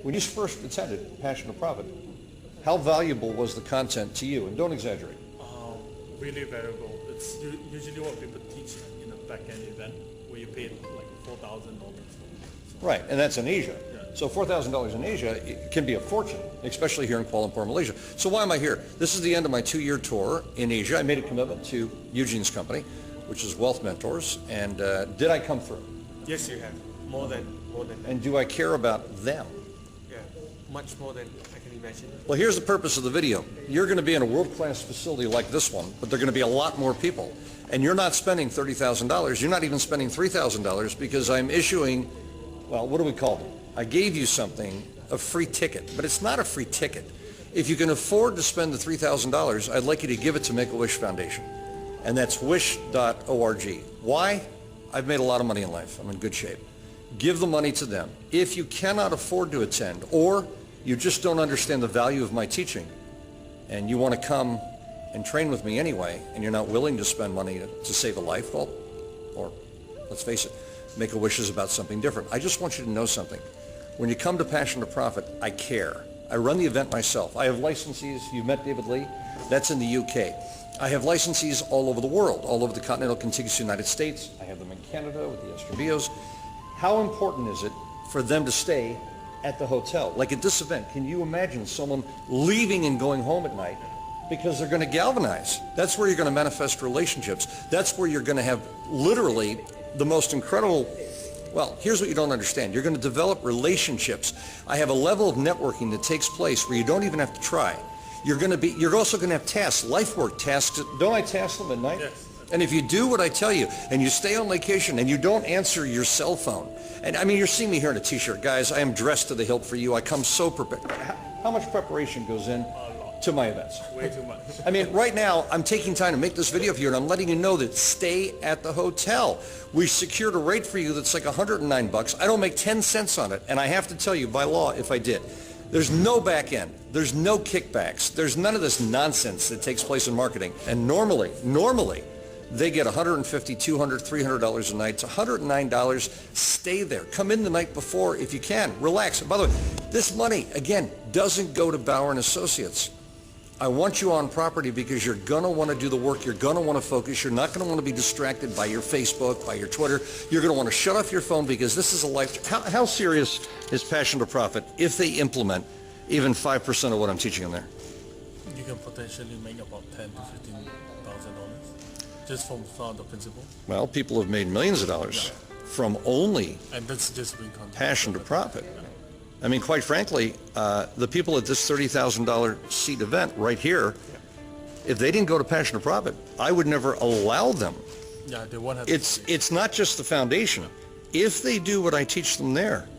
When you first attended Passion to Profit, how valuable was the content to you? And don't exaggerate. Really valuable. It's usually what people teach in a back-end event where you pay like $4,000. Right, and that's in Asia. Yeah. So $4,000 in Asia it can be a fortune, especially here in Kuala Lumpur, Malaysia. So why am I here? This is the end of my 2-year tour in Asia. I made a commitment to Eugene's company, which is Wealth Mentors, and did I come through? Yes, you have. More than that. And do I care about them? Yeah, much more than I can imagine. Well, here's the purpose of the video. You're going to be in a world-class facility like this one, but there are going to be a lot more people. And you're not spending $30,000. You're not even spending $3,000 because I'm issuing, well, what do we call it? I gave you something, a free ticket, but it's not a free ticket. If you can afford to spend the $3,000, I'd like you to give it to Make-A-Wish Foundation. And that's wish.org. Why? I've made a lot of money in life. I'm in good shape. Give the money to them. If you cannot afford to attend, or you just don't understand the value of my teaching, and you want to come and train with me anyway, and you're not willing to spend money to save a life, well, or let's face it, Make-A-Wish is about something different. I just want you to know something. When you come to Passion to Profit, I care. I run the event myself. I have licensees. You've met David Lee. That's in the UK. I have licensees all over the world, all over the continental contiguous United States. I have them in Canada with the Estrobios. How important is it for them to stay at the hotel? Like at this event, can you imagine someone leaving and going home at night because they're going to galvanize? That's where you're going to manifest relationships. That's where you're going to have literally the most incredible, well, here's what you don't understand. You're going to develop relationships. I have a level of networking that takes place where you don't even have to try. You're also going to have tasks, life work tasks. Don't I task them at night? Yes. And if you do what I tell you, and you stay on location, and you don't answer your cell phone, and I mean, you're seeing me here in a t-shirt. Guys, I am dressed to the hilt for you. I come so prepared. How much preparation goes in to my events? Way too much. I mean, right now, I'm taking time to make this video for you, and I'm letting you know that stay at the hotel. We secured a rate for you that's like $109. I don't make 10 cents on it, and I have to tell you, by law, if I did, there's no back end. There's no kickbacks. There's none of this nonsense that takes place in marketing. And normally, they get $150, $200, $300 a night. It's $109. Stay there. Come in the night before if you can. Relax. And by the way, this money, again, doesn't go to Bauer and Associates. I want you on property because you're going to want to do the work. You're going to want to focus. You're not going to want to be distracted by your Facebook, by your Twitter. You're going to want to shut off your phone because this is a life. How serious is Passion to Profit if they implement even 5% of what I'm teaching them there? You can potentially make about $10,000 to $15,000 just from the principle. Well, people have made millions of dollars from only and that's just Passion to Profit. I mean, quite frankly, the people at this $30,000 seat event right here, if they didn't go to Passion to Profit, I would never allow them. Yeah, they won't have. It's not just the foundation. If they do what I teach them there,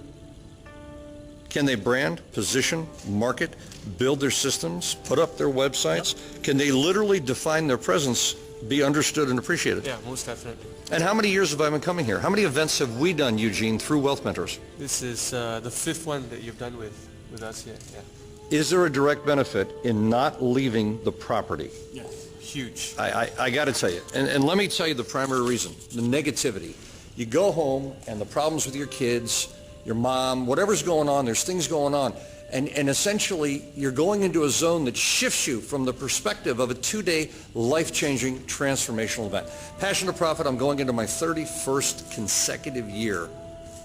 can they brand, position, market, build their systems, put up their websites? Yep. Can they literally define their presence, be understood and appreciated? Yeah, most definitely. And how many years have I been coming here? How many events have we done, Eugene, through Wealth Mentors? This is the 5th one that you've done with us here. Yeah. Is there a direct benefit in not leaving the property? Yes. Huge. I got to tell you, and let me tell you the primary reason, the negativity. You go home and the problems with your kids, your mom, whatever's going on, there's things going on. And essentially, you're going into a zone that shifts you from the perspective of a 2-day life-changing transformational event. Passion to Profit, I'm going into my 31st consecutive year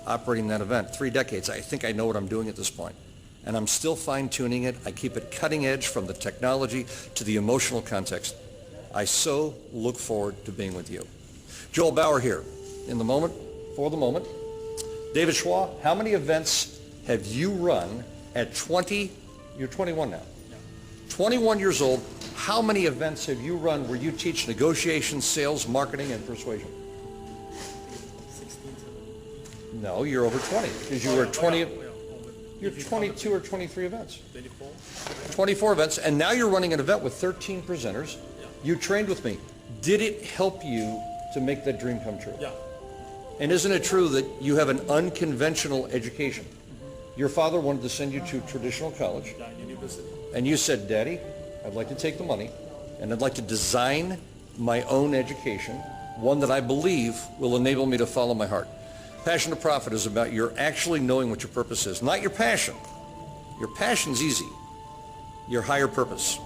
operating that event. 3 decades. I think I know what I'm doing at this point. And I'm still fine-tuning it. I keep it cutting edge from the technology to the emotional context. I so look forward to being with you. Joel Bauer here, in the moment, for the moment. David Schwa, how many events have you run at 20, you're 21 now, 21 years old, how many events have you run where you teach negotiation, sales, marketing, and persuasion? 16. No, you're over 20, because you were 20, you're 22 or 23 events. 24 events, and now you're running an event with 13 presenters. You trained with me. Did it help you to make that dream come true? Yeah. And isn't it true that you have an unconventional education? Your father wanted to send you to traditional college, University. and you said, Daddy, I'd like to take the money, and I'd like to design my own education, one that I believe will enable me to follow my heart. Passion to Profit is about your actually knowing what your purpose is, not your passion, Your passion's easy. Your higher purpose.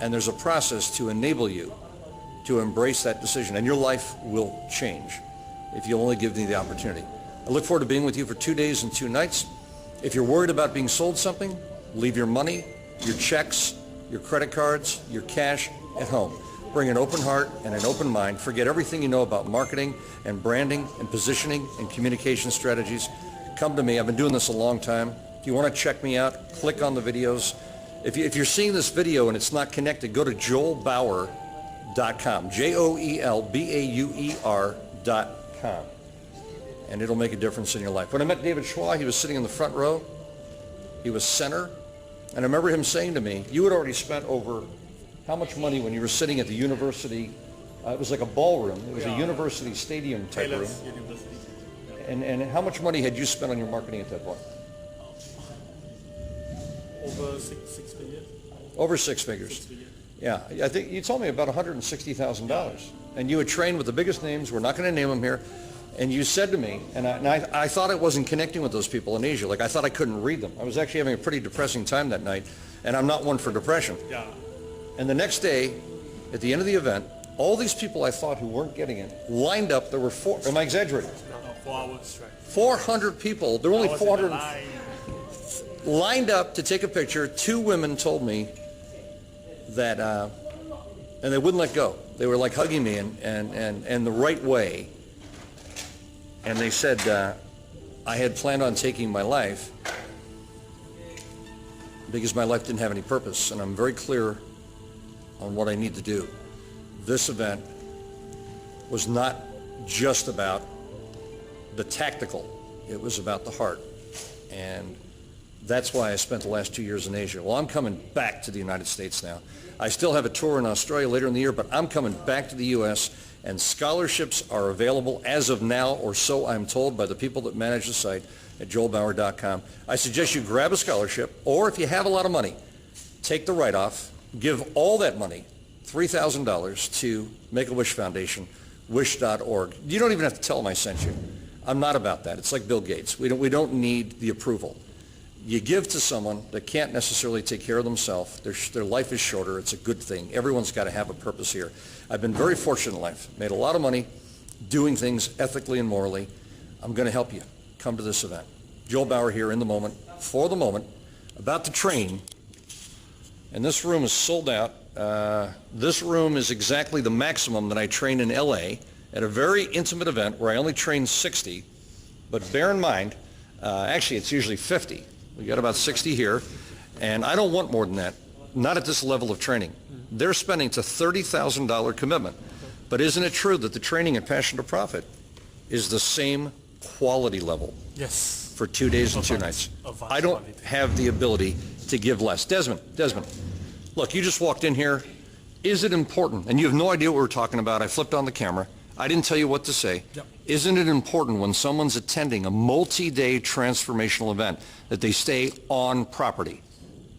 And there's a process to enable you to embrace that decision. And your life will change if you only give me the opportunity. I look forward to being with you for 2 days and 2 nights. If you're worried about being sold something, leave your money, your checks, your credit cards, your cash at home. Bring an open heart and an open mind. Forget everything you know about marketing and branding and positioning and communication strategies. Come to me. I've been doing this a long time. If you want to check me out, click on the videos. If you're seeing this video and it's not connected, go to joelbauer.com, JOELBAUER.com, and it'll make a difference in your life. When I met David Schwa, he was sitting in the front row. He was center. And I remember him saying to me, you had already spent over how much money when you were sitting at the university, it was like a ballroom, it was a university stadium type room. University. And how much money had you spent on your marketing at that point? Over six figures. Over six figures. 6 figures. Yeah, I think you told me about $160,000. And you had trained with the biggest names, we're not going to name them here, and you said to me, and I thought I wasn't connecting with those people in Asia, like I thought I couldn't read them. I was actually having a pretty depressing time that night, and I'm not one for depression. Yeah. And the next day, at the end of the event, all these people I thought who weren't getting it lined up. There were four, am I exaggerating? No, 4 hours straight. 400 people, there were only I was in 400 the line. lined up to take a picture. 2 women told me that, and they wouldn't let go. They were like hugging me and the right way. And they said, I had planned on taking my life because my life didn't have any purpose, and I'm very clear on what I need to do. This event was not just about the tactical, it was about the heart. And that's why I spent the last 2 years in Asia. Well, I'm coming back to the United States now. I still have a tour in Australia later in the year, but I'm coming back to the U.S., and scholarships are available as of now, or so I'm told by the people that manage the site at joelbauer.com. I suggest you grab a scholarship, or if you have a lot of money, take the write-off, give all that money, $3,000, to Make-A-Wish Foundation, wish.org. You don't even have to tell them I sent you. I'm not about that. It's like Bill Gates. We don't need the approval. You give to someone that can't necessarily take care of themselves. Their life is shorter. It's a good thing. Everyone's got to have a purpose here. I've been very fortunate in life. Made a lot of money doing things ethically and morally. I'm going to help you. Come to this event. Joel Bauer here in the moment, for the moment, about to train. And this room is sold out. This room is exactly the maximum that I train in LA at a very intimate event where I only train 60. But bear in mind, actually it's usually 50. We got about 60 here, and I don't want more than that, not at this level of training. They're spending to $30,000 commitment. But isn't it true that the training at Passion2Profit is the same quality level Yes. for 2 days and 2 nights? I don't have the ability to give less. Desmond, look, you just walked in here. Is it important, and you have no idea what we're talking about, I flipped on the camera, I didn't tell you what to say. Yep. Isn't it important when someone's attending a multi-day transformational event that they stay on property?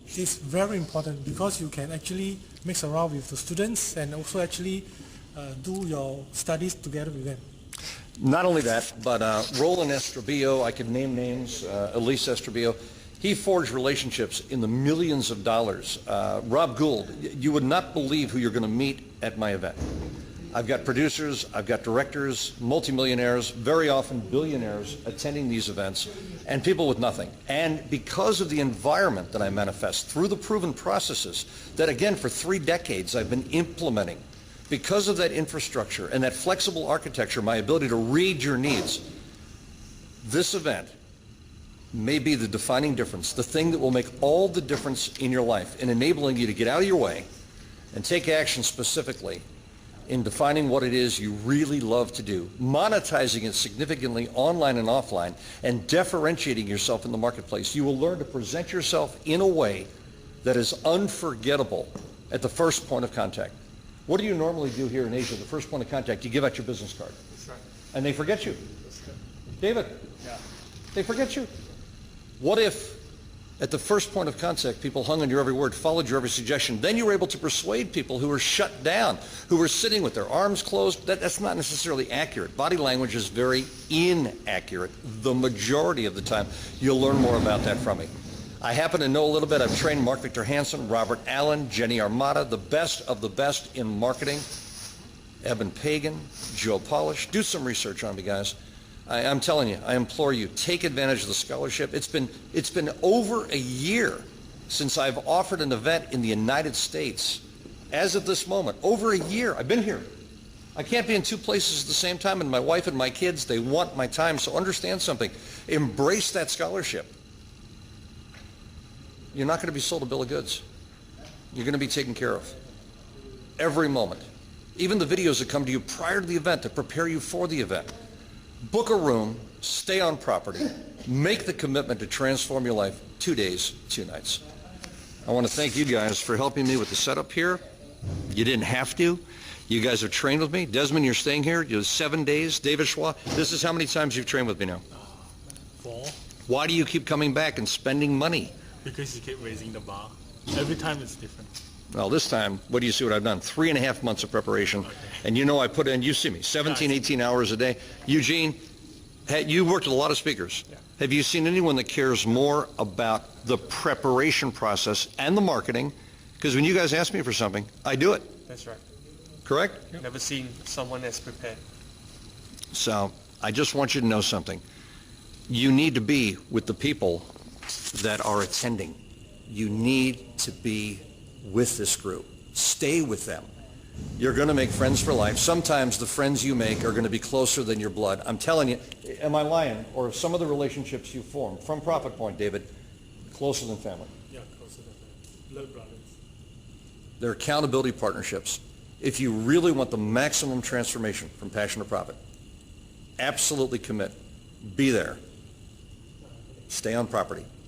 It's very important because you can actually mix around with the students and also actually do your studies together with them. Not only that, but Roland Estrabio, I could name names, Elise Estrabio, he forged relationships in the millions of dollars. Rob Gould, you would not believe who you're going to meet at my event. I've got producers, I've got directors, multimillionaires, very often billionaires attending these events, and people with nothing. And because of the environment that I manifest through the proven processes that, again, for 3 decades I've been implementing, because of that infrastructure and that flexible architecture, my ability to read your needs, this event may be the defining difference, the thing that will make all the difference in your life in enabling you to get out of your way and take action specifically in defining what it is you really love to do, monetizing it significantly online and offline, and differentiating yourself in the marketplace. You will learn to present yourself in a way that is unforgettable at the first point of contact. What do you normally do here in Asia? The first point of contact, you give out your business card. That's right. And they forget you. That's good. David, Yeah. they forget you. What if at the first point of contact, people hung on your every word, followed your every suggestion? Then you were able to persuade people who were shut down, who were sitting with their arms closed. That's not necessarily accurate. Body language is very inaccurate the majority of the time. You'll learn more about that from me. I happen to know a little bit. I've trained Mark Victor Hansen, Robert Allen, Jenny Armata, the best of the best in marketing. Eben Pagan, Joe Polish. Do some research on me, guys. I'm telling you, I implore you, take advantage of the scholarship. It's been over a year since I've offered an event in the United States. As of this moment, over a year. I've been here. I can't be in two places at the same time, and my wife and my kids, they want my time. So understand something. Embrace that scholarship. You're not going to be sold a bill of goods. You're going to be taken care of. Every moment. Even the videos that come to you prior to the event to prepare you for the event. Book a room, stay on property, make the commitment to transform your life 2 days, 2 nights. I want to thank you guys for helping me with the setup here. You didn't have to. You guys have trained with me. Desmond, you're staying here. You have 7 days. David Schwa, this is how many times you've trained with me now? 4, Why do you keep coming back and spending money? because you keep raising the bar. Every time it's different. Well, this time, what do you see what I've done? 3.5 months of preparation. And you know I put in, you see me, 17, 18 hours a day. Eugene, you worked with a lot of speakers. Yeah. Have you seen anyone that cares more about the preparation process and the marketing? Because when you guys ask me for something, I do it. That's right. Correct? Never seen someone as prepared. So I just want you to know something. You need to be with the people that are attending. You need to be with this group. Stay with them. You're going to make friends for life. Sometimes the friends you make are going to be closer than your blood. I'm telling you, am I lying? Or some of the relationships you form from Profit Point, David, closer than family. Yeah, closer than blood brothers. They're accountability partnerships. If you really want the maximum transformation from Passion to Profit, absolutely commit. Be there. Stay on property.